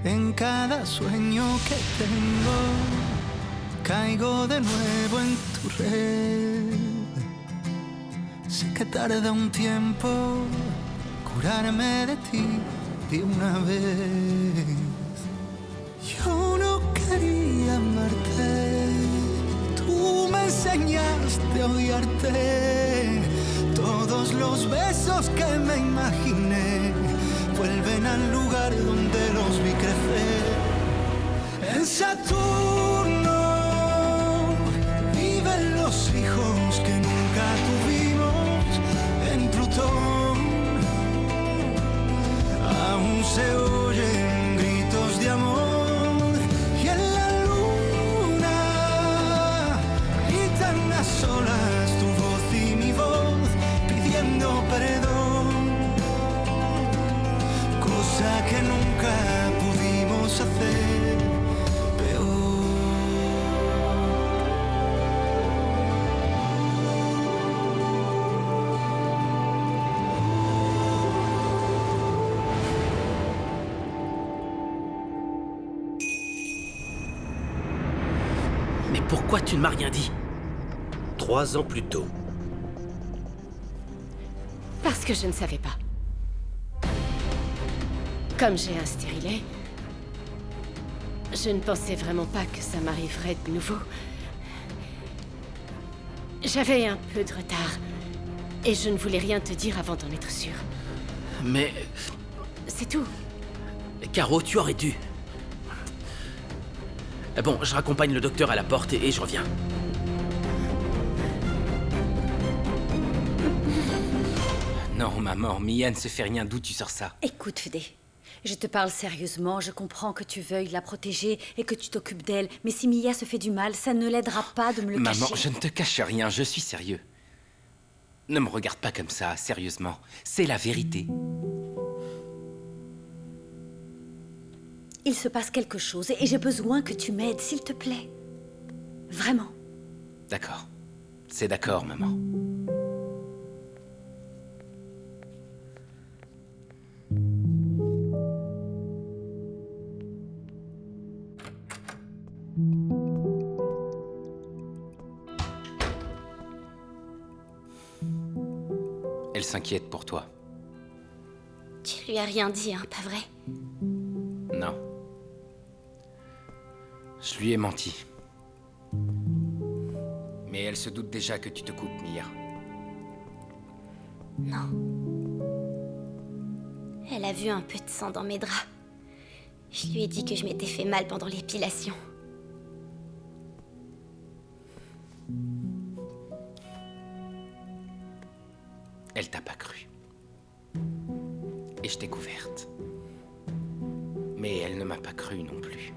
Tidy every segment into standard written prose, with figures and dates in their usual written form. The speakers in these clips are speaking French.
En cada sueño que tengo, caigo de nuevo en tu red. Sé que tarda un tiempo curarme de ti de una vez. Yo no quería amarte, tú me enseñaste a odiarte. Todos los besos que me imaginé vuelven al lugar donde los vi crecer. En Saturno viven los hijos que nunca tuvimos. En Plutón aún se oyen gritos de amor. Y en la luna gritan a solas tu voz y mi voz pidiendo perdón, cosa que nunca pudimos hacer peor. Mais pourquoi tu ne m'as rien dit? 3 ans plus tôt. Parce que je ne savais pas. Comme j'ai un stérilet, je ne pensais vraiment pas que ça m'arriverait de nouveau. J'avais un peu de retard, et je ne voulais rien te dire avant d'en être sûre. Mais... C'est tout. Caro, tu aurais dû. Bon, je raccompagne le docteur à la porte et je reviens. Non, maman, Mia ne se fait rien. D'où tu sors ça? Écoute, Fédé, je te parle sérieusement. Je comprends que tu veuilles la protéger et que tu t'occupes d'elle. Mais si Mia se fait du mal, ça ne l'aidera pas de me le cacher. Maman, je ne te cache rien, je suis sérieux. Ne me regarde pas comme ça, sérieusement. C'est la vérité. Il se passe quelque chose et j'ai besoin que tu m'aides, s'il te plaît. Vraiment. D'accord. C'est d'accord, maman. Elle s'inquiète pour toi. Tu lui as rien dit, hein, pas vrai? Non. Je lui ai menti. Mais elle se doute déjà que tu te coupes, Mia. Non. Elle a vu un peu de sang dans mes draps. Je lui ai dit que je m'étais fait mal pendant l'épilation. Elle t'a pas cru. Et je t'ai couverte. Mais elle ne m'a pas cru non plus.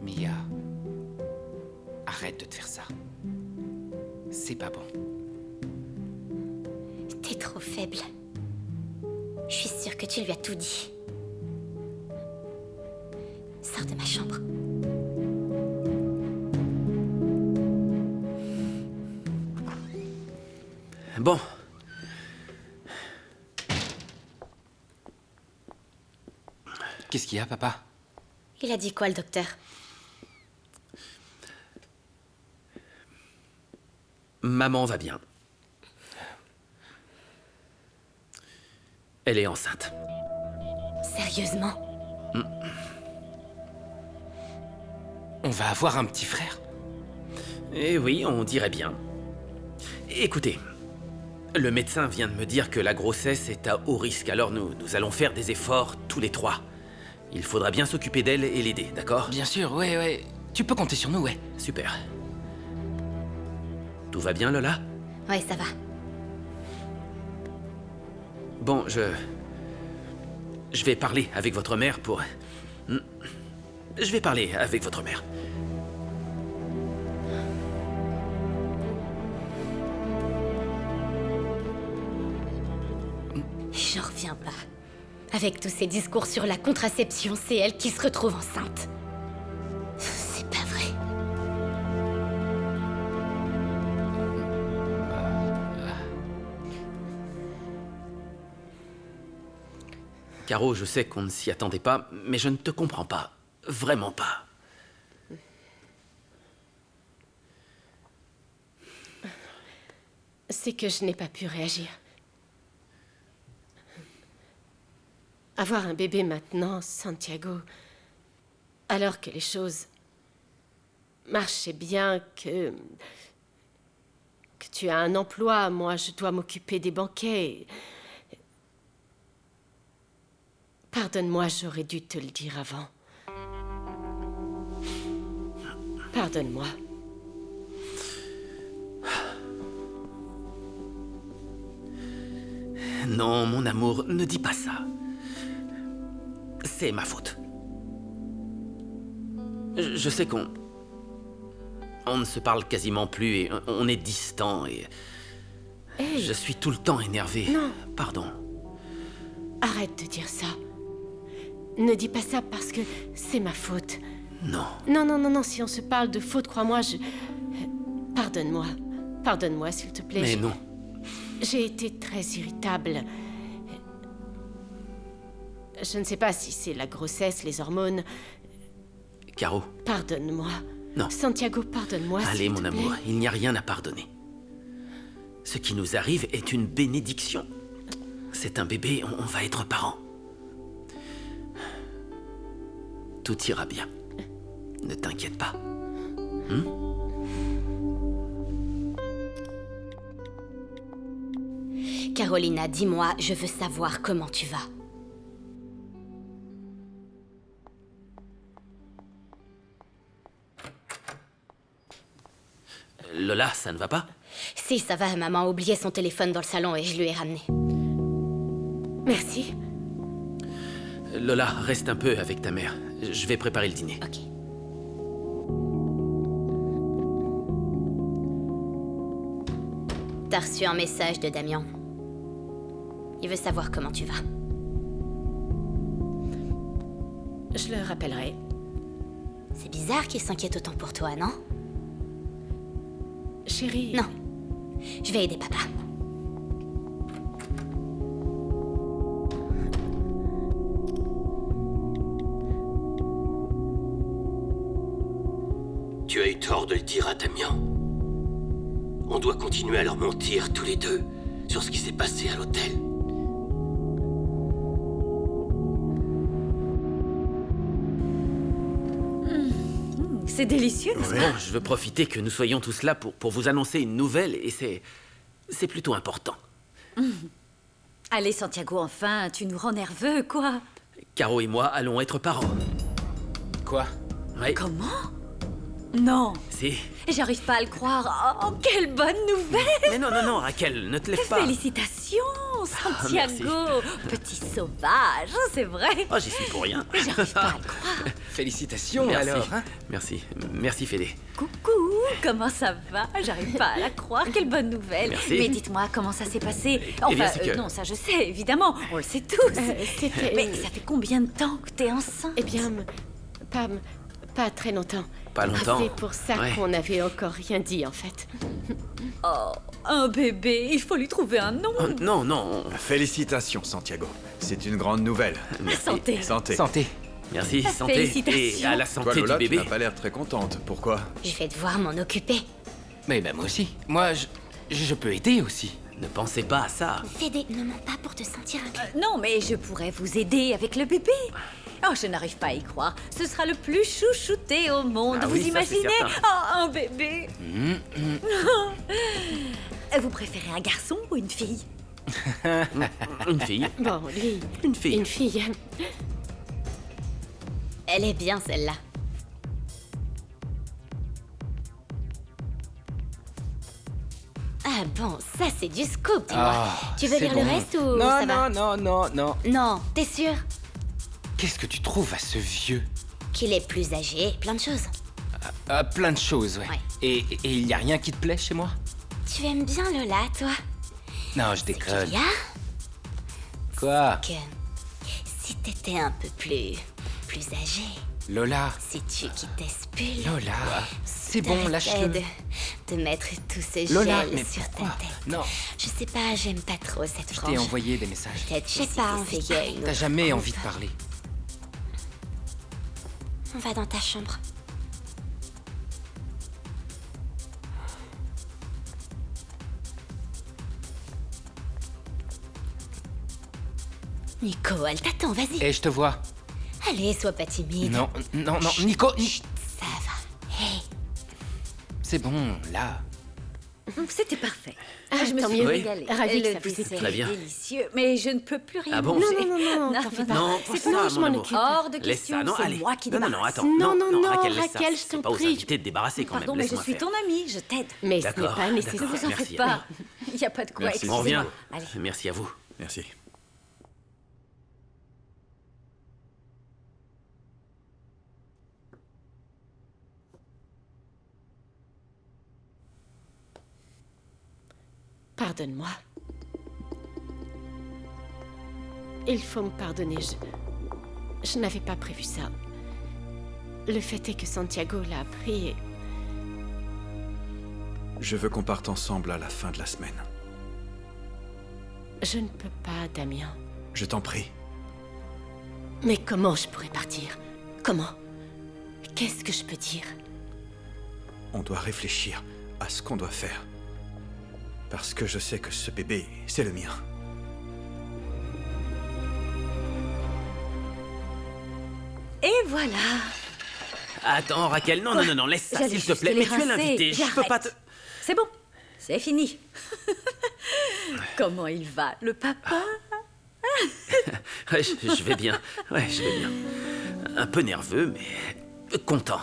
Mia, arrête de te faire ça. C'est pas bon. T'es trop faible. Je suis sûre que tu lui as tout dit. Sors de ma chambre. Bon. Qu'est-ce qu'il y a, papa? Il a dit quoi, le docteur? Maman va bien. Elle est enceinte. Sérieusement? On va avoir un petit frère. Eh oui, on dirait bien. Écoutez, le médecin vient de me dire que la grossesse est à haut risque, alors nous allons faire des efforts tous les trois. Il faudra bien s'occuper d'elle et l'aider, d'accord? Bien sûr, ouais. Tu peux compter sur nous, ouais. Super. Tout va bien, Lola? Ouais, ça va. Bon, je vais parler avec votre mère pour... Je vais parler avec votre mère. J'en reviens pas. Avec tous ces discours sur la contraception, c'est elle qui se retrouve enceinte. C'est pas vrai. Caro, je sais qu'on ne s'y attendait pas, mais je ne te comprends pas. Vraiment pas. C'est que je n'ai pas pu réagir. Avoir un bébé maintenant, Santiago, alors que les choses marchaient bien, que tu as un emploi, moi je dois m'occuper des banquets. Pardonne-moi, j'aurais dû te le dire avant. Pardonne-moi. Non, mon amour, ne dis pas ça. C'est ma faute. Je sais qu'on ne se parle quasiment plus et on est distants et... Hey. Je suis tout le temps énervé. Non. Pardon. Arrête de dire ça. Ne dis pas ça parce que c'est ma faute. Non. Non, si on se parle de faute, crois-moi, Pardonne-moi. Pardonne-moi, s'il te plaît. Mais non. J'ai été très irritable. Je ne sais pas si c'est la grossesse, les hormones. Caro. Pardonne-moi. Non. Santiago, pardonne-moi. Allez, s'il mon te plaît. amour, il n'y a rien à pardonner. Ce qui nous arrive est une bénédiction. C'est un bébé, on va être parents. Tout ira bien. Ne t'inquiète pas. Carolina, dis-moi, je veux savoir comment tu vas. Lola, ça ne va pas? Si, ça va, maman a oublié son téléphone dans le salon et je lui ai ramené. Merci. Lola, reste un peu avec ta mère. Je vais préparer le dîner. Ok. T'as reçu un message de Damien. Il veut savoir comment tu vas. Je le rappellerai. C'est bizarre qu'il s'inquiète autant pour toi, non? Chérie. Non. Je vais aider papa. Tu as eu tort de le dire à Damien. On doit continuer à leur mentir tous les deux sur ce qui s'est passé à l'hôtel. C'est délicieux, n'est-ce pas? Bon, je veux profiter que nous soyons tous là pour vous annoncer une nouvelle et c'est plutôt important. Allez, Santiago, enfin, tu nous rends nerveux, quoi. Caro et moi allons être parents. Quoi? Oui. Comment? Non, Si. j'arrive pas à le croire. Oh, quelle bonne nouvelle! Mais non, Raquel, ne te lève pas. Félicitations, Santiago! Petit sauvage, c'est vrai. Oh, j'y suis pour rien. J'arrive pas à le croire. Félicitations Merci. alors, hein? Merci Fédé. Coucou, comment ça va? J'arrive pas à la croire, quelle bonne nouvelle. Merci. Mais dites-moi, comment ça s'est passé? Eh bien, c'est que- non, ça je sais, évidemment, on le sait tous. C'était... Mais ça fait combien de temps que t'es enceinte? Eh bien, pas très longtemps. Pas longtemps. C'est pour ça Ouais. qu'on n'avait encore rien dit, en fait. Oh, un bébé, il faut lui trouver un nom. Oh, non. Félicitations, Santiago. C'est une grande nouvelle. Santé. Santé. Santé. Merci, santé. Félicitations. Et à la Toi, santé Lola, du tu bébé. n'as pas l'air très contente. Pourquoi? Je vais devoir m'en occuper. Mais ben moi aussi. Moi, je peux aider aussi. Ne pensez pas à ça. Fédé, ne mens pas pour te sentir inclus. Non, mais je pourrais vous aider avec le bébé. Oh, je n'arrive pas à y croire. Ce sera le plus chouchouté au monde. Ah vous oui, ça, c'est imaginez? certain. Oh, un bébé. Vous préférez un garçon ou une fille? Une fille. Bon, lui... Une fille. Une fille. Elle est bien celle-là. Ah bon, ça c'est du scoop, dis-moi. Tu veux c'est lire le bon. reste ou non, ça va? non. Non, t'es sûr Qu'est-ce que tu trouves à ce vieux? qu'il est plus âgé, plein de choses. Plein de choses, ouais. Ouais. Et il y a rien qui te plaît chez moi? Tu aimes bien Lola, toi? Non, je déconne. Qu'il y a Quoi? que si t'étais un peu plus âgé, Lola. si tu quittais ce pull, Lola. C'est bon, t'arrêtais lâche-le. de de mettre tout ce Lola, gel mais sur ta pourquoi? tête. Non, Je sais pas, j'aime pas trop cette je frange. t'ai envoyé des messages. Peut-être j'ai pas envie qu'il y ait une T'as autre jamais coupe. envie de parler. On va dans ta chambre. Nico, elle t'attend, vas-y. Et je te vois. Allez, sois pas timide. Non, Nico, Ça va. Hey, c'est bon, là. C'était parfait. Ah, je me tant suis mieux. régalée. Ravie que Le ça vous ait dessert plu. Très bien. est délicieux, mais je ne peux plus rien Ah bon, manger. c'est- Non, t'en fais pas. Non, pas C'est ça, bon, je mon m'en amour. occupe. Hors de Laisse question, ça, non, c'est allez. moi qui non, débarrasse. attends. Non, Raquel, laisse Raquel, ça. je t'en C'est pas aux prie. invités de débarrasser quand Pardon, même. mais je Laisse-moi suis faire. ton amie, je t'aide. Mais ce n'est D'accord, pas d'accord. nécessaire. Ne vous en Merci. faites pas. Il n'y a pas de quoi, Merci. On revient. excusez-moi. Allez. Merci à vous. Merci. Pardonne-moi. Il faut me pardonner. Je n'avais pas prévu ça. Le fait est que Santiago l'a appris et... Je veux qu'on parte ensemble à la fin de la semaine. Je ne peux pas, Damien. Je t'en prie. Mais comment je pourrais partir? Comment? Qu'est-ce que je peux dire? On doit réfléchir à ce qu'on doit faire. Parce que je sais que ce bébé, c'est le mien. Et voilà. Attends, Raquel, non, laisse ça, J'allais s'il te juste plaît. les Mais tu es rincer. l'invité, je peux pas te... C'est bon, c'est fini. Comment il va, le papa? Ouais, je vais bien. Ouais, je vais bien. Un peu nerveux, mais content.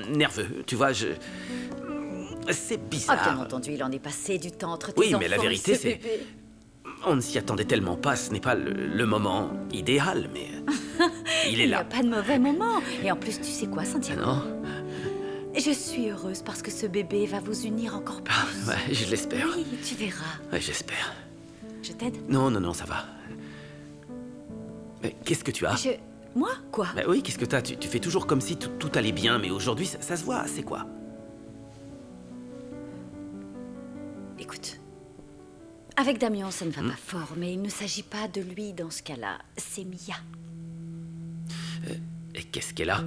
Nerveux, tu vois, c'est Ah, bizarre. bien entendu, il en est passé du temps entre tes Oui, enfants mais la vérité, et ce c'est- bébé. On ne s'y attendait tellement pas, ce n'est pas le moment idéal, mais... il est Il n'y a là. pas de mauvais moment. Et en plus, tu sais quoi, Santiago? Non? Je suis heureuse parce que ce bébé va vous unir encore plus. Ouais, je l'espère. Oui, tu verras. Ouais, j'espère. Je t'aide. Non, ça va. Mais qu'est-ce que tu as? Moi? Quoi? Bah oui, qu'est-ce que t'as? Tu fais toujours comme si tout allait bien, mais aujourd'hui, ça se voit, c'est quoi? Écoute. Avec Damien, ça ne va pas fort, mais il ne s'agit pas de lui dans ce cas-là. C'est Mia. Et qu'est-ce qu'elle a?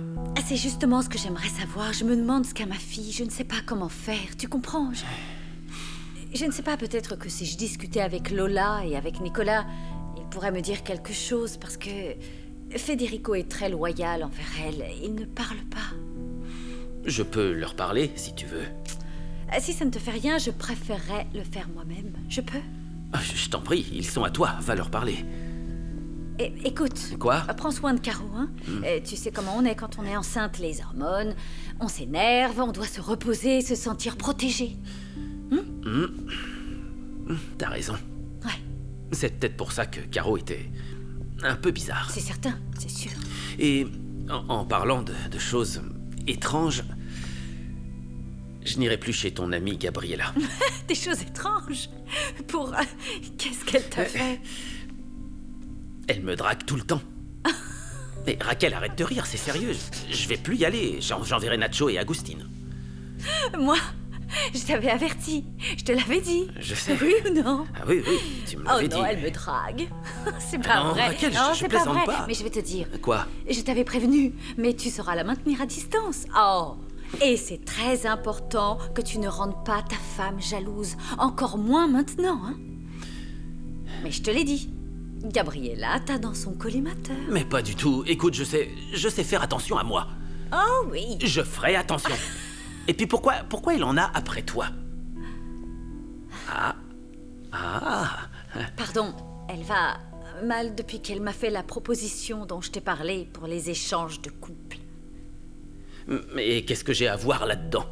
C'est justement ce que j'aimerais savoir. Je me demande ce qu'a ma fille. Je ne sais pas comment faire. Tu comprends? Je ne sais pas, peut-être que si je discutais avec Lola et avec Nicolas, ils pourraient me dire quelque chose parce que Federico est très loyal envers elle. Il ne parle pas. Je peux leur parler, si tu veux. Si ça ne te fait rien, je préférerais le faire moi-même. Je peux? Ah, je t'en prie, ils sont à toi, va leur parler. Écoute. Quoi? Prends soin de Caro, hein. Tu sais comment on est quand on est enceinte, les hormones. On s'énerve, on doit se reposer, se sentir protégé. T'as raison. Ouais, C'est peut-être pour ça que Caro était un peu bizarre. c'est certain, c'est sûr. Et en parlant de choses étranges, je n'irai plus chez ton amie Gabriella. Des choses étranges. Pour... Qu'est-ce qu'elle t'a fait? Elle me drague tout le temps. Mais Raquel, arrête de rire, c'est sérieux. Je vais plus y aller. J'enverrai Nacho et Agustine. Moi, je t'avais averti. Je te l'avais dit. Je sais. Oui ou non? Ah oui, tu me Oh l'avais non, dit. elle me drague. C'est pas Non, vrai. Raquel, non, je c'est pas plaisante vrai. pas. Mais je vais te dire. Quoi? Je t'avais prévenu, mais tu sauras la maintenir à distance. Oh. Et c'est très important que tu ne rendes pas ta femme jalouse. Encore moins maintenant, hein. Mais je te l'ai dit. Gabriella t'a dans son collimateur. Mais pas du tout. Écoute, je sais faire attention à moi. Oh oui. Je ferai attention. Et puis pourquoi il en a après toi? Ah. Pardon, elle va mal depuis qu'elle m'a fait la proposition dont je t'ai parlé pour les échanges de couple. Mais qu'est-ce que j'ai à voir là-dedans?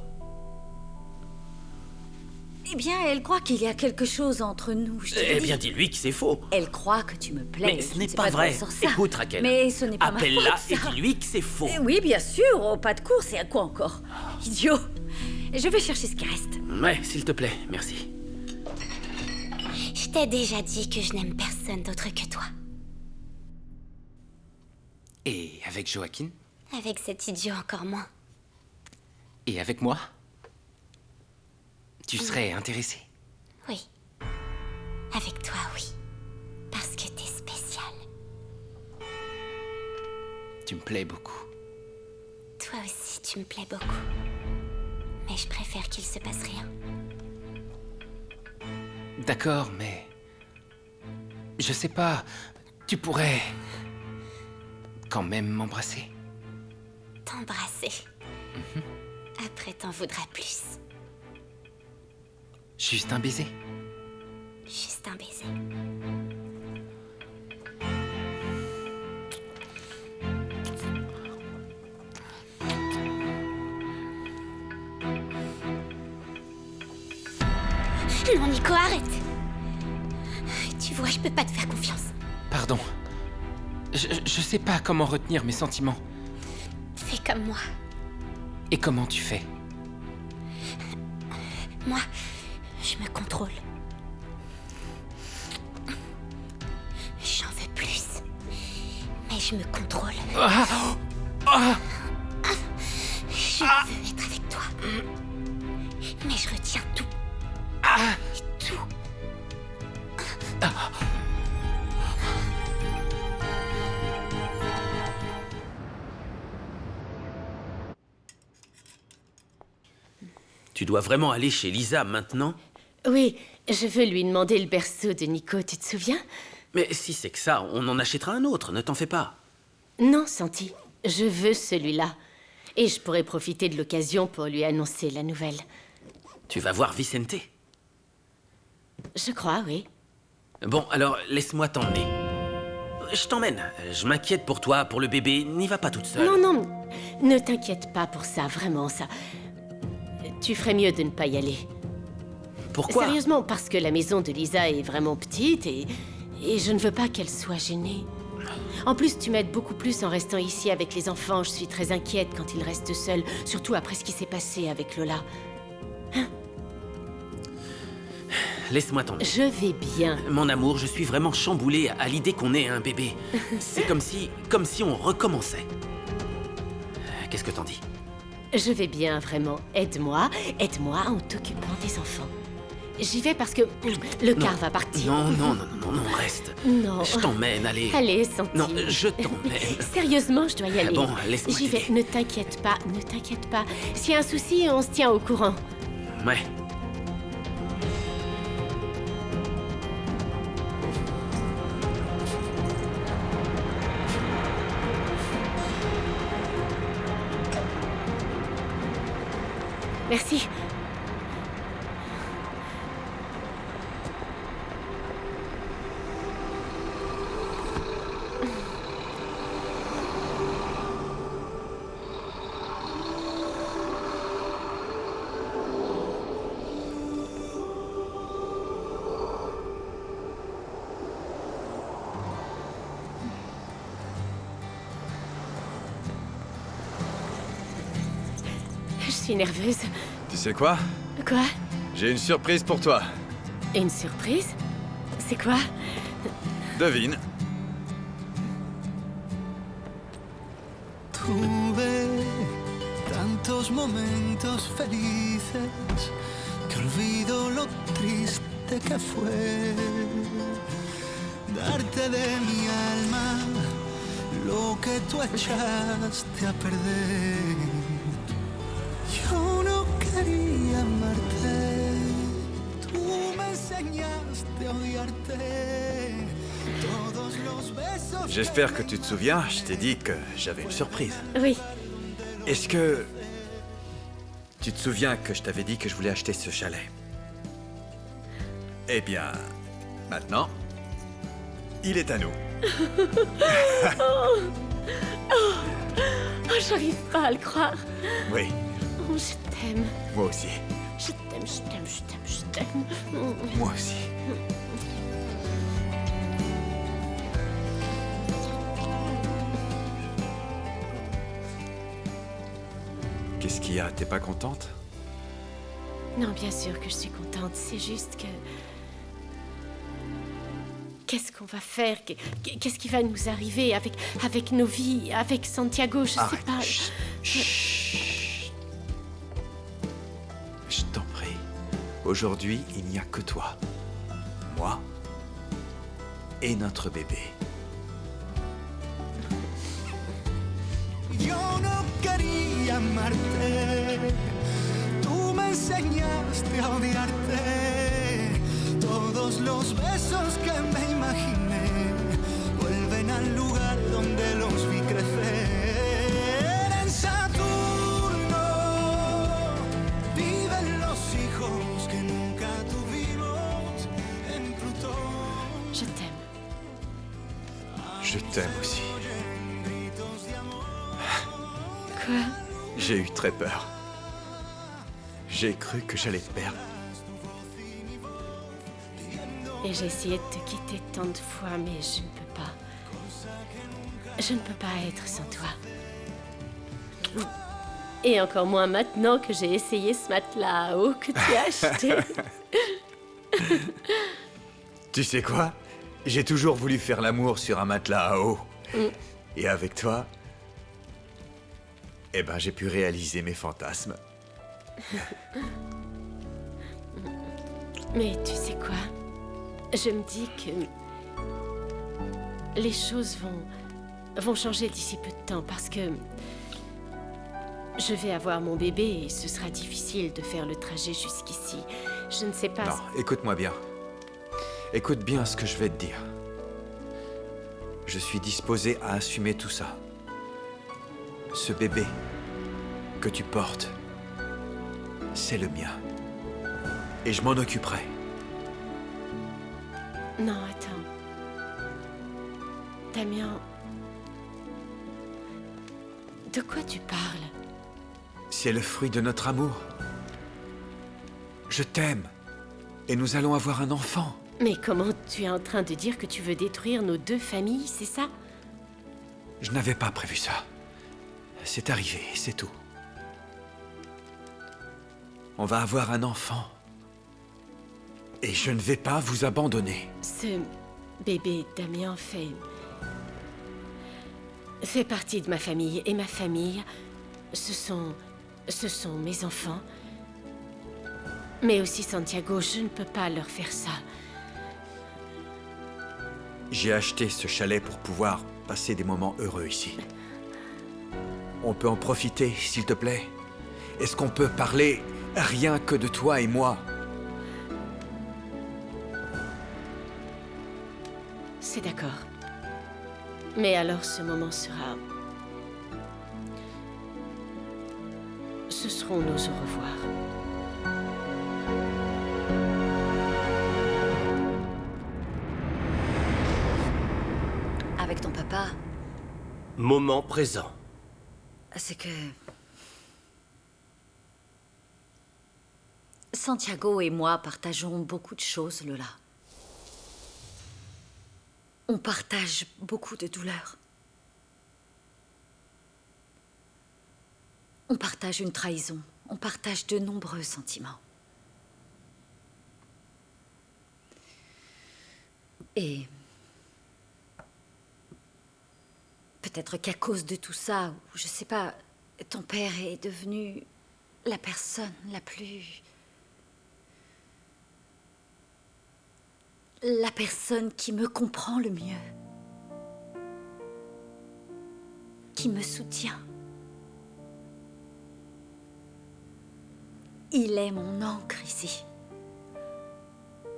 Eh bien, elle croit qu'il y a quelque chose entre nous, je te l'ai Eh dit. bien, dis-lui que c'est faux. Elle croit que tu me plais. Mais ce je n'est ne sais pas d'où vrai. elle sort ça. Écoute, Raquel. Mais ce n'est pas ma Appelle-la faute, et ça. dis-lui que c'est faux. Oui, bien sûr, au pas de course, et à quoi encore? Idiot. Je vais chercher ce qui reste. Ouais, s'il te plaît, merci. Je t'ai déjà dit que je n'aime personne d'autre que toi. Et avec Joaquin? Avec cet idiot encore moins. Et avec moi? tu serais intéressée. Oui. Avec toi, oui. Parce que t'es spécial. Tu me plais beaucoup. Toi aussi, tu me plais beaucoup. Mais je préfère qu'il se passe rien. D'accord, mais... Je sais pas... Tu pourrais... quand même m'embrasser. T'embrasser. Après, t'en voudras plus. Juste un baiser. Juste un baiser. Non, Nico, arrête! Tu vois, je peux pas te faire confiance. Pardon. Je sais pas comment retenir mes sentiments. Fais comme moi. Et comment tu fais? Moi, je me contrôle. J'en veux plus. Mais je me contrôle. Je veux être avec toi. Mais je retiens tout. Tout. Tu dois vraiment aller chez Lisa maintenant? Oui, je veux lui demander le berceau de Nico, tu te souviens? Mais si c'est que ça, on en achètera un autre, ne t'en fais pas. Non, Santi, je veux celui-là. Et je pourrais profiter de l'occasion pour lui annoncer la nouvelle. Tu vas voir Vicente. Je crois, oui. Bon, alors laisse-moi t'emmener. Je t'emmène. Je m'inquiète pour toi, pour le bébé. N'y va pas toute seule. Non, non, ne t'inquiète pas pour ça, vraiment, ça. Tu ferais mieux de ne pas y aller. Pourquoi? Sérieusement, parce que la maison de Lisa est vraiment petite et je ne veux pas qu'elle soit gênée. En plus, tu m'aides beaucoup plus en restant ici avec les enfants. Je suis très inquiète quand ils restent seuls, surtout après ce qui s'est passé avec Lola. Laisse-moi t'emmener. Je vais bien. Mon amour, je suis vraiment chamboulée à l'idée qu'on ait un bébé. C'est comme si on recommençait. Qu'est-ce que t'en dis? Je vais bien, vraiment. Aide-moi en t'occupant des enfants. J'y vais parce que le car va partir. Non, reste. Non. Je t'emmène, allez. Allez, Santi. Non, je t'emmène. Sérieusement, je dois y aller. Bon, laisse-moi J'y vais. t'aider. Ne t'inquiète pas, ne t'inquiète pas. S'il y a un souci, on se tient au courant. Ouais. Merci. Je suis nerveuse. Tu sais quoi? Quoi? J'ai une surprise pour toi. Une surprise? C'est quoi? Devine. Tuve tantos momentos felices que olvido lo triste que fue darte de mi alma lo que tú echaste a perder. Yo no quería amarte, tú me enseñaste a odiarte. Todos los besos. J'espère que tu te souviens, je t'ai dit que j'avais une surprise. Oui. Est-ce que... Tu te souviens que je t'avais dit que je voulais acheter ce chalet? Eh bien, maintenant, il est à nous. Oh, j'arrive pas à le croire. Oui, Oh, je t'aime. moi aussi. Je t'aime, je t'aime, je t'aime, je t'aime. Moi aussi. Qu'est-ce qu'il y a? T'es pas contente? Non, bien sûr que je suis contente. C'est juste que... Qu'est-ce qu'on va faire? Qu'est-ce qui va nous arriver avec nos vies, avec Santiago? Je sais Arrête. pas. Chut. Je t'en prie. Aujourd'hui, il n'y a que toi, moi et notre bébé. Yo no quería amarte, tú me enseñaste a odiarte. Todos los besos que me imaginé vuelven al lugar donde los vi crecer. En Saturno viven los hijos que nunca tuvimos. En Plutón. Je t'aime. Je t'aime aussi. Quoi? J'ai eu très peur. J'ai cru que j'allais te perdre. Et j'ai essayé de te quitter tant de fois, mais je ne peux pas. Je ne peux pas être sans toi. Et encore moins maintenant que j'ai essayé ce matelas à eau que tu as acheté. Tu sais quoi? J'ai toujours voulu faire l'amour sur un matelas à eau. Et avec toi, eh ben, j'ai pu réaliser mes fantasmes. Mais tu sais quoi? Je me dis que les choses vont changer d'ici peu de temps parce que je vais avoir mon bébé et ce sera difficile de faire le trajet jusqu'ici. Je ne sais pas. Non, écoute-moi bien. Écoute bien ce que je vais te dire. Je suis disposé à assumer tout ça. Ce bébé que tu portes, c'est le mien. Et je m'en occuperai. Non, attends. Damien, de quoi tu parles? C'est le fruit de notre amour. Je t'aime. Et nous allons avoir un enfant. Mais comment tu es en train de dire que tu veux détruire nos deux familles, c'est ça? Je n'avais pas prévu ça. C'est arrivé, c'est tout. On va avoir un enfant. Et je ne vais pas vous abandonner. Ce bébé Damien fait partie de ma famille. Et ma famille, ce sont mes enfants. Mais aussi Santiago, je ne peux pas leur faire ça. J'ai acheté ce chalet pour pouvoir passer des moments heureux ici. On peut en profiter, s'il te plaît? Est-ce qu'on peut parler rien que de toi et moi? C'est d'accord. Mais alors ce moment sera... Ce seront nos au revoir. Avec ton papa, Moment présent. c'est que... Santiago et moi partageons beaucoup de choses, Lola. On partage beaucoup de douleurs. On partage une trahison. On partage de nombreux sentiments. Et... peut-être qu'à cause de tout ça, ou je sais pas, ton père est devenu la personne la plus... la personne qui me comprend le mieux. Qui me soutient. Il est mon ancre ici.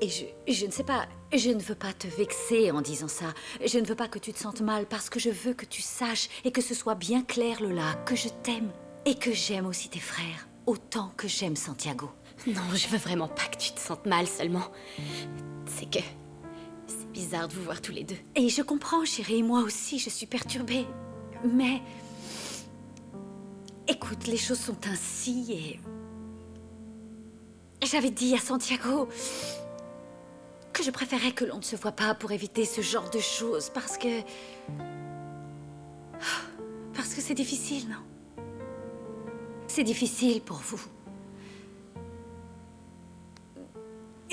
Et je ne sais pas, je ne veux pas te vexer en disant ça. Je ne veux pas que tu te sentes mal parce que je veux que tu saches et que ce soit bien clair, Lola, que je t'aime et que j'aime aussi tes frères, autant que j'aime Santiago. Non, je veux vraiment pas que tu te sentes mal seulement. C'est que... c'est bizarre de vous voir tous les deux. Et je comprends, chérie, moi aussi, je suis perturbée. Mais... écoute, les choses sont ainsi et... j'avais dit à Santiago... que je préférais que l'on ne se voit pas pour éviter ce genre de choses, parce que c'est difficile, non? C'est difficile pour vous.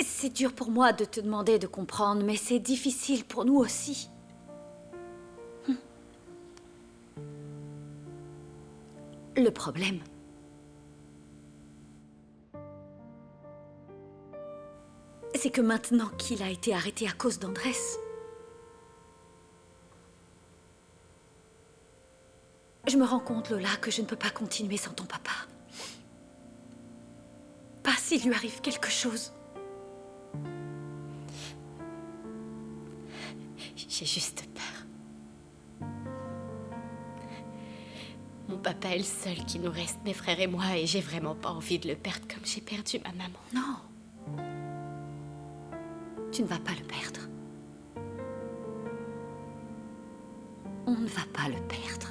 C'est dur pour moi de te demander de comprendre, mais c'est difficile pour nous aussi. Le problème, que maintenant qu'il a été arrêté à cause d'Andrés, je me rends compte, Lola, que je ne peux pas continuer sans ton papa. Pas s'il lui arrive quelque chose. J'ai juste peur. Mon papa est le seul qui nous reste, mes frères et moi, et j'ai vraiment pas envie de le perdre comme j'ai perdu ma maman. Non. Tu ne vas pas le perdre. On ne va pas le perdre.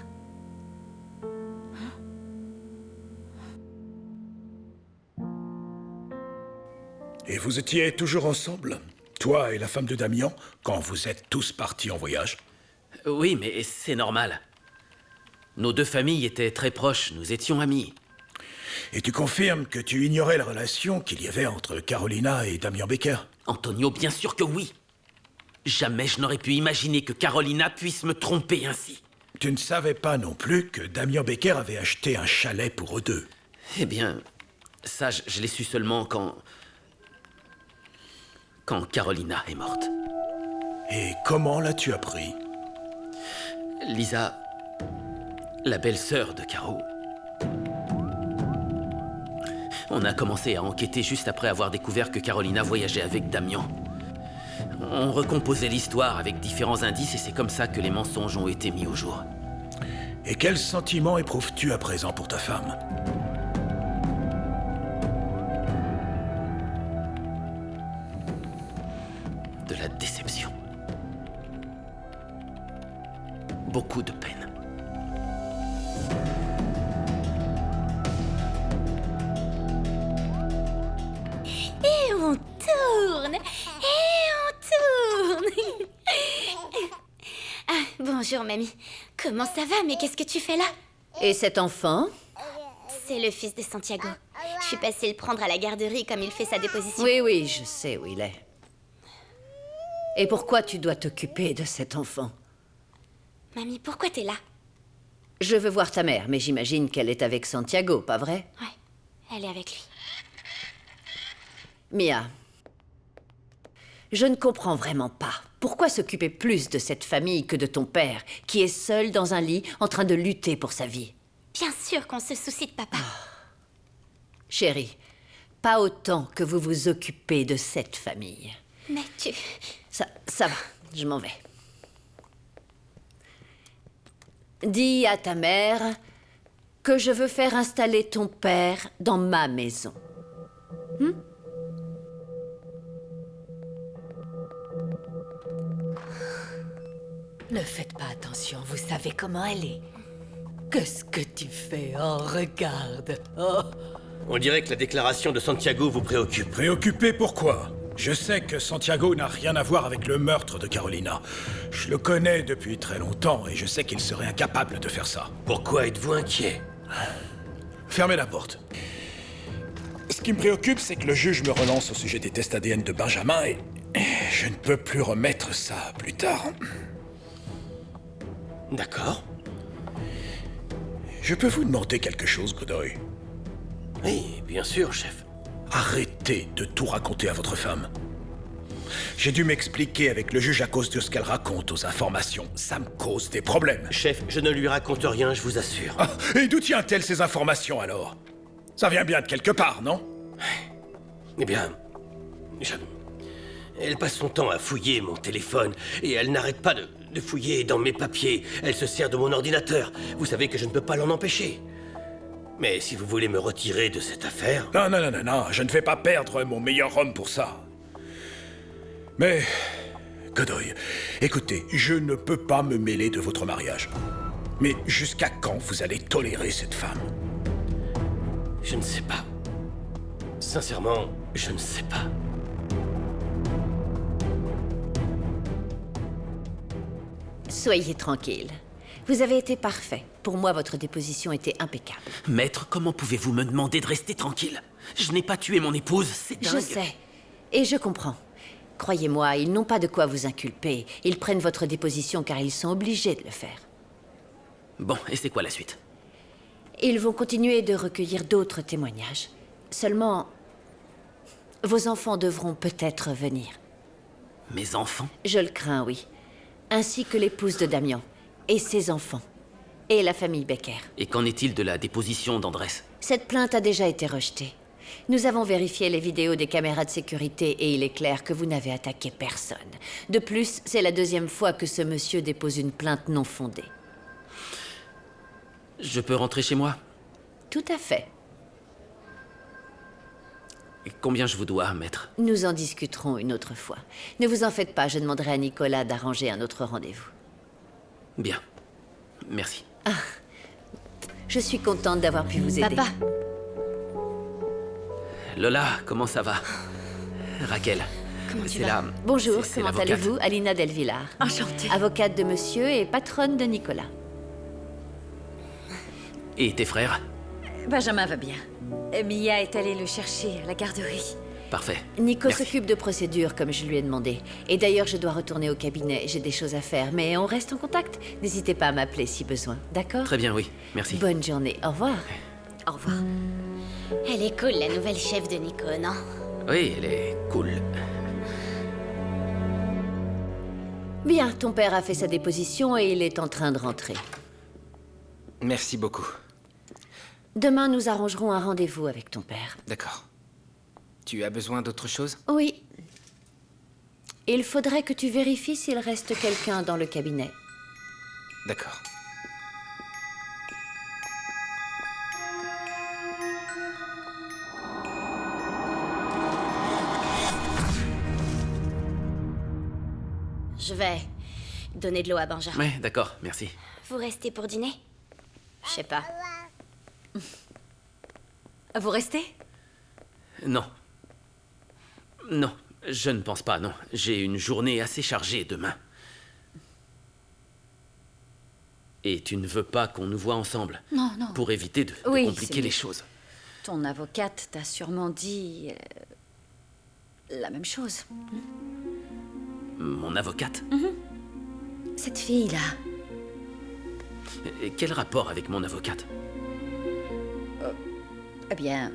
Et vous étiez toujours ensemble, toi et la femme de Damian, quand vous êtes tous partis en voyage? Oui, mais c'est normal. Nos deux familles étaient très proches, nous étions amis. Et tu confirmes que tu ignorais la relation qu'il y avait entre Carolina et Damian Baker? Antonio, bien sûr que oui. Jamais je n'aurais pu imaginer que Carolina puisse me tromper ainsi. Tu ne savais pas non plus que Damian Baker avait acheté un chalet pour eux deux? Eh bien, ça, je l'ai su seulement quand Carolina est morte. Et comment l'as-tu appris? Lisa, la belle-sœur de Caro. On a commencé à enquêter juste après avoir découvert que Carolina voyageait avec Damian. On recomposait l'histoire avec différents indices et c'est comme ça que les mensonges ont été mis au jour. Et quel sentiment éprouves-tu à présent pour ta femme? De la déception. Beaucoup de peine. Et on tourne. Et on tourne. Ah, bonjour, mamie. Comment ça va? Mais qu'est-ce que tu fais là? Et cet enfant? C'est le fils de Santiago. Je suis passée le prendre à la garderie comme il fait sa déposition. Oui, je sais où il est. Et pourquoi tu dois t'occuper de cet enfant? Mamie, pourquoi t'es là? Je veux voir ta mère, mais j'imagine qu'elle est avec Santiago, pas vrai? Ouais, elle est avec lui. Mia, je ne comprends vraiment pas. Pourquoi s'occuper plus de cette famille que de ton père, qui est seul dans un lit en train de lutter pour sa vie? Bien sûr qu'on se soucie de papa. Chérie, pas autant que vous vous occupez de cette famille. Mais tu... Ça va, je m'en vais. Dis à ta mère que je veux faire installer ton père dans ma maison. Ne faites pas attention, vous savez comment elle est. Qu'est-ce que tu fais? Oh, regarde. Oh. On dirait que la déclaration de Santiago vous préoccupe. Préoccupé pourquoi? Je sais que Santiago n'a rien à voir avec le meurtre de Carolina. Je le connais depuis très longtemps et je sais qu'il serait incapable de faire ça. Pourquoi êtes-vous inquiet? Fermez la porte. Ce qui me préoccupe, c'est que le juge me relance au sujet des tests ADN de Benjamin et je ne peux plus remettre ça plus tard. D'accord. Je peux vous demander quelque chose, Godoy? Oui, bien sûr, chef. Arrêtez de tout raconter à votre femme. J'ai dû m'expliquer avec le juge à cause de ce qu'elle raconte aux informations. Ça me cause des problèmes. Chef, je ne lui raconte rien, je vous assure. Ah, et d'où tient-elle ces informations alors? Ça vient bien de quelque part, non? Eh bien, elle passe son temps à fouiller mon téléphone et elle n'arrête pas de fouiller dans mes papiers. Elle se sert de mon ordinateur. Vous savez que je ne peux pas l'en empêcher. Mais si vous voulez me retirer de cette affaire... Non, je ne vais pas perdre mon meilleur homme pour ça. Mais, Godoy, écoutez, je ne peux pas me mêler de votre mariage. Mais jusqu'à quand vous allez tolérer cette femme? Je ne sais pas. Sincèrement, je ne sais pas. Soyez tranquille. Vous avez été parfait. Pour moi, votre déposition était impeccable. Maître, comment pouvez-vous me demander de rester tranquille? Je n'ai pas tué mon épouse, c'est dingue. Je sais. Et je comprends. Croyez-moi, ils n'ont pas de quoi vous inculper. Ils prennent votre déposition car ils sont obligés de le faire. Bon, et c'est quoi la suite? Ils vont continuer de recueillir d'autres témoignages. Seulement, Vos enfants devront peut-être venir. Mes enfants? Je le crains, oui. Ainsi que l'épouse de Damien. Et ses enfants. Et la famille Becker. Et qu'en est-il de la déposition d'Andrés? Cette plainte a déjà été rejetée. Nous avons vérifié les vidéos des caméras de sécurité et il est clair que vous n'avez attaqué personne. De plus, c'est la deuxième fois que ce monsieur dépose une plainte non fondée. Je peux rentrer chez moi? Tout à fait. Et combien je vous dois, maître? Nous en discuterons une autre fois. Ne vous en faites pas, je demanderai à Nicolas d'arranger un autre rendez-vous. Bien. Merci. Je suis contente d'avoir pu vous aider. Papa, Lola, comment ça va? Raquel. Comment tu C'est vas? la... Bonjour, c'est comment l'avocate. allez-vous? Alina Delvillar. enchantée. Avocate de monsieur et patronne de Nicolas. Et tes frères? Benjamin va bien. Mia est allée le chercher à la garderie. Parfait. Nico Merci. s'occupe de procédures, comme je lui ai demandé. Et d'ailleurs, je dois retourner au cabinet. J'ai des choses à faire, mais on reste en contact. N'hésitez pas à m'appeler si besoin, d'accord? Très bien, oui. Merci. Bonne journée. Au revoir. Au revoir. Elle est cool, la nouvelle chef de Nico, non? Oui, elle est cool. Bien, ton père a fait sa déposition et il est en train de rentrer. Merci beaucoup. Demain, nous arrangerons un rendez-vous avec ton père. D'accord. Tu as besoin d'autre chose? Oui. Il faudrait que tu vérifies s'il reste quelqu'un dans le cabinet. D'accord. Je vais donner de l'eau à Benjamin. Ouais, d'accord, merci. Vous restez pour dîner? Je sais pas. Vous restez? Non. Non, je ne pense pas, non. J'ai une journée assez chargée demain. Et tu ne veux pas qu'on nous voie ensemble? Non, non. Pour éviter de Oui, compliquer c'est les mieux. choses. Ton avocate t'a sûrement dit la même chose. Mon avocate? Cette fille-là, Et quel rapport avec mon avocate? eh bien,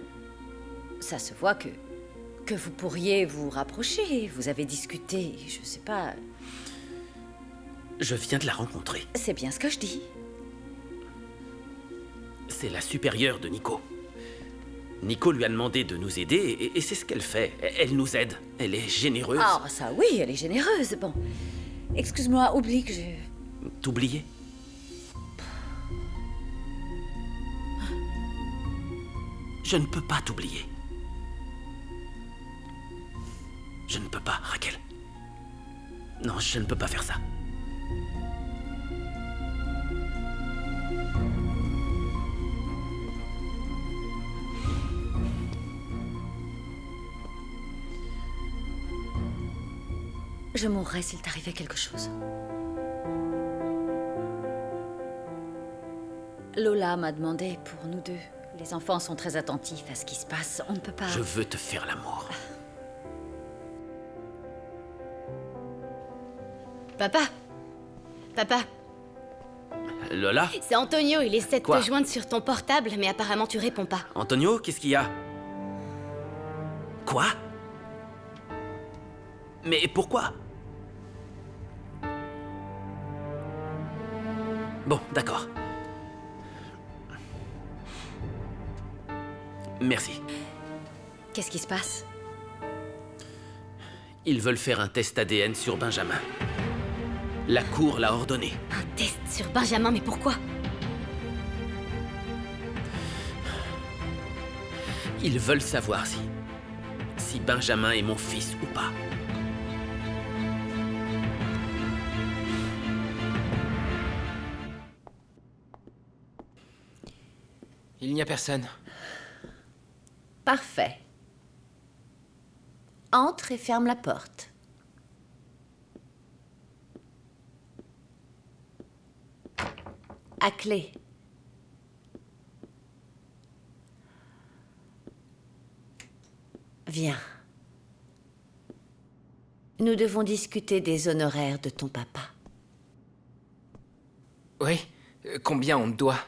ça se voit que vous pourriez vous rapprocher. Vous avez discuté, je sais pas. Je viens de la rencontrer. C'est bien ce que je dis. C'est la supérieure de Nico. Nico lui a demandé de nous aider et c'est ce qu'elle fait. Elle nous aide. Elle est généreuse. Ah, ça oui, elle est généreuse. Bon, excuse-moi, oublie que je... T'oublier? Je ne peux pas t'oublier. Je ne peux pas, Raquel. Non, je ne peux pas faire ça. Je mourrais s'il t'arrivait quelque chose. Lola m'a demandé pour nous deux. Les enfants sont très attentifs à ce qui se passe. On ne peut pas... Je veux te faire l'amour. Papa? Papa? Lola? C'est Antonio, il essaie de Quoi? te joindre sur ton portable, mais apparemment tu réponds pas. Antonio, qu'est-ce qu'il y a? Quoi? Mais pourquoi? Bon, d'accord. Merci. Qu'est-ce qui se passe? Ils veulent faire un test ADN sur Benjamin. La cour l'a ordonné. Un test sur Benjamin, mais pourquoi? Ils veulent savoir si Benjamin est mon fils ou pas. Il n'y a personne. Parfait. Entre et ferme la porte. À clé. Viens. Nous devons discuter des honoraires de ton papa. Oui? Combien on te doit?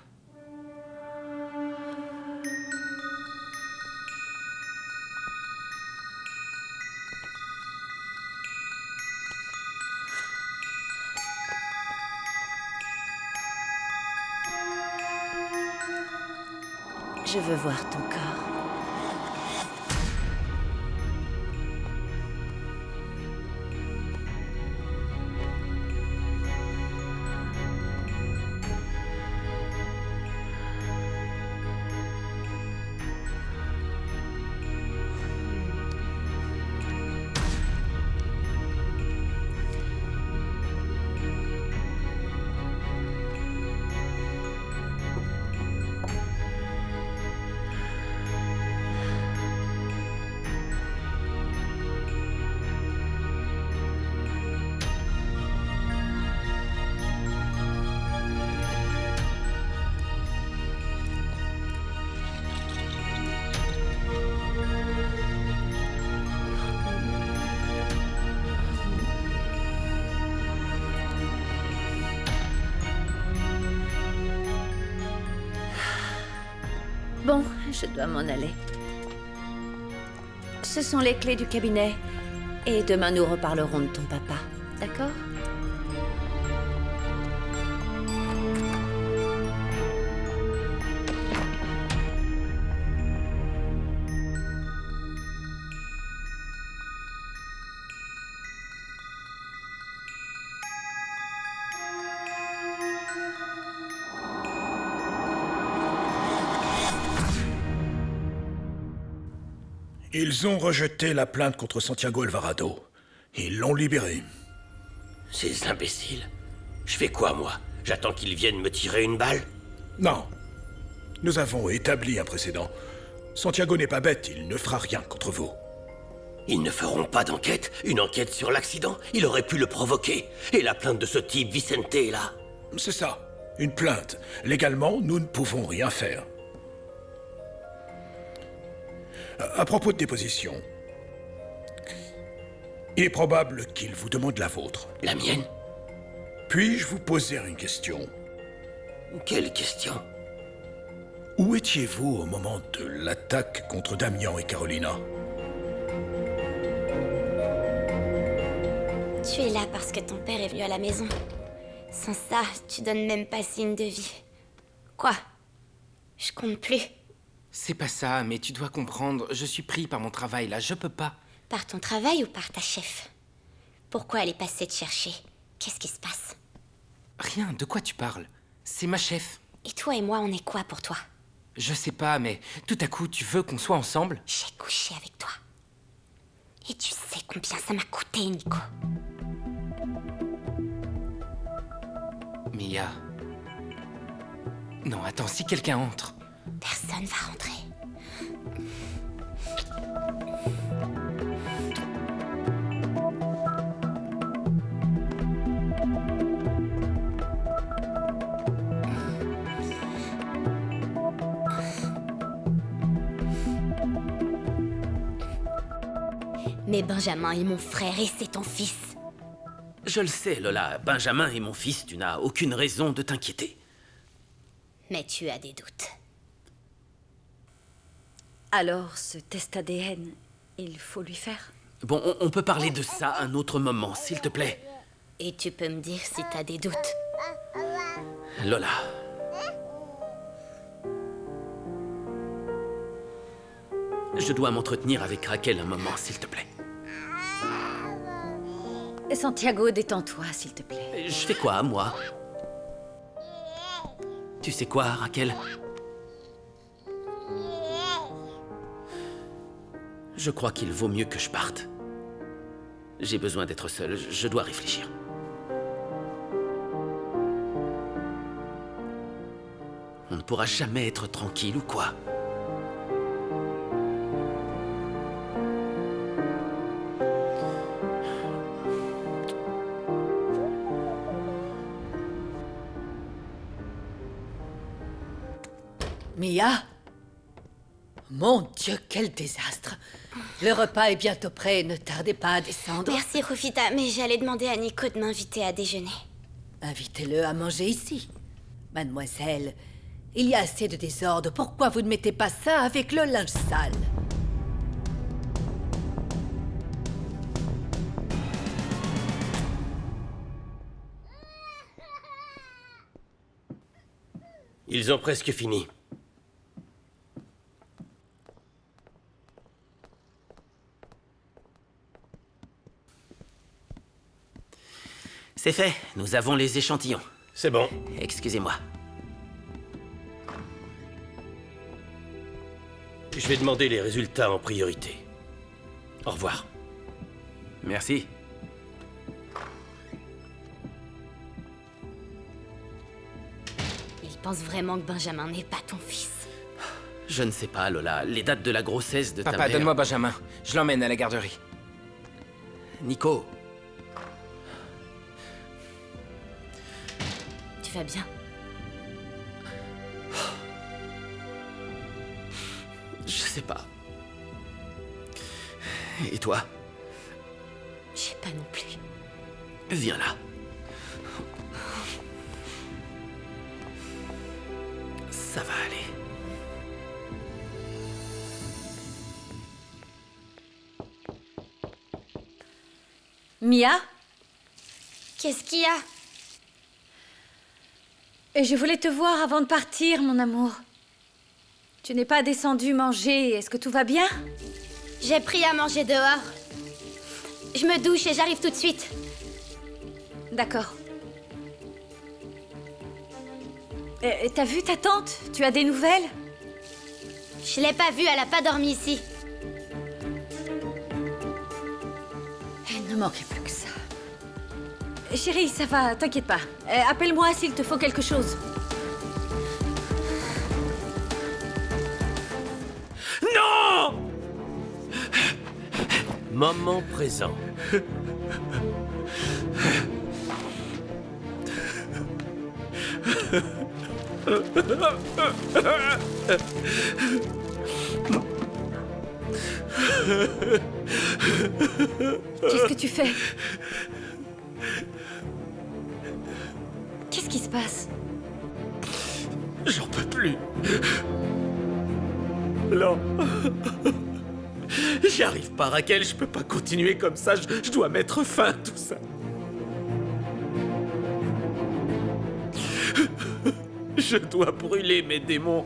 Je veux voir ton corps. Bon, je dois m'en aller. Ce sont les clés du cabinet. Et demain, nous reparlerons de ton papa. D'accord? Ils ont rejeté la plainte contre Santiago Alvarado. Ils l'ont libéré. Ces imbéciles. Je fais quoi, moi? J'attends qu'ils viennent me tirer une balle? Non. Nous avons établi un précédent. Santiago n'est pas bête, il ne fera rien contre vous. Ils ne feront pas d'enquête? Une enquête sur l'accident? Il aurait pu le provoquer. Et la plainte de ce type, Vicente, là? C'est ça. Une plainte. Légalement, nous ne pouvons rien faire. À propos de déposition, il est probable qu'il vous demande la vôtre. La mienne? Puis-je vous poser une question? Quelle question? Où étiez-vous au moment de l'attaque contre Damian et Carolina? Tu es là parce que ton père est venu à la maison. Sans ça, tu donnes même pas signe de vie. Quoi? Je compte plus. C'est pas ça, mais tu dois comprendre, je suis pris par mon travail là, je peux pas. Par ton travail ou par ta chef? Pourquoi elle est passée te chercher? Qu'est-ce qui se passe? Rien, de quoi tu parles? C'est ma chef. Et toi et moi, on est quoi pour toi? Je sais pas, mais tout à coup, tu veux qu'on soit ensemble? J'ai couché avec toi. Et tu sais combien ça m'a coûté, Nico. Mia... Non, attends, si quelqu'un entre... Personne va rentrer. Mais Benjamin est mon frère et c'est ton fils. Je le sais, Lola. Benjamin est mon fils, tu n'as aucune raison de t'inquiéter. Mais tu as des doutes. Alors, ce test ADN, il faut lui faire? Bon, on peut parler de ça un autre moment, s'il te plaît. Et tu peux me dire si t'as des doutes. Lola. Je dois m'entretenir avec Raquel un moment, s'il te plaît. Santiago, détends-toi, s'il te plaît. Je fais quoi, moi? Tu sais quoi, Raquel? Je crois qu'il vaut mieux que je parte. J'ai besoin d'être seul, je dois réfléchir. On ne pourra jamais être tranquille ou quoi? Mia? Mon Dieu, quel désastre! Le repas est bientôt prêt, ne tardez pas à descendre. Merci, Rufita, mais j'allais demander à Nico de m'inviter à déjeuner. Invitez-le à manger ici. Mademoiselle, il y a assez de désordre, pourquoi vous ne mettez pas ça avec le linge sale? Ils ont presque fini. C'est fait, nous avons les échantillons. C'est bon. Excusez-moi. Je vais demander les résultats en priorité. Au revoir. Merci. Il pense vraiment que Benjamin n'est pas ton fils. Je ne sais pas, Lola. Les dates de la grossesse de ta Papa, mère... donne-moi Benjamin. Je l'emmène à la garderie. Nico, Tu vas bien? je sais pas. Et toi? Je sais pas non plus. Viens là. Ça va aller. Mia, Qu'est-ce qu'il y a? je voulais te voir avant de partir, mon amour. Tu n'es pas descendu manger. Est-ce que tout va bien? J'ai pris à manger dehors. Je me douche et j'arrive tout de suite. D'accord. T'as vu ta tante? Tu as des nouvelles? Je l'ai pas vue, elle a pas dormi ici. Il ne manquait plus que ça. Chérie, ça va, t'inquiète pas. Appelle-moi s'il te faut quelque chose. Non! Moment présent. Qu'est-ce que tu fais? Qu'est-ce qui se passe? J'en peux plus. Non. J'y arrive pas, Raquel. Je peux pas continuer comme ça. Je dois mettre fin à tout ça. Je dois brûler mes démons.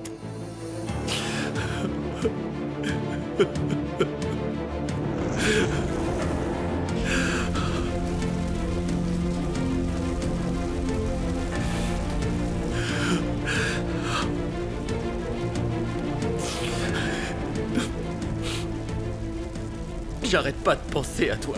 J'arrête pas de penser à toi.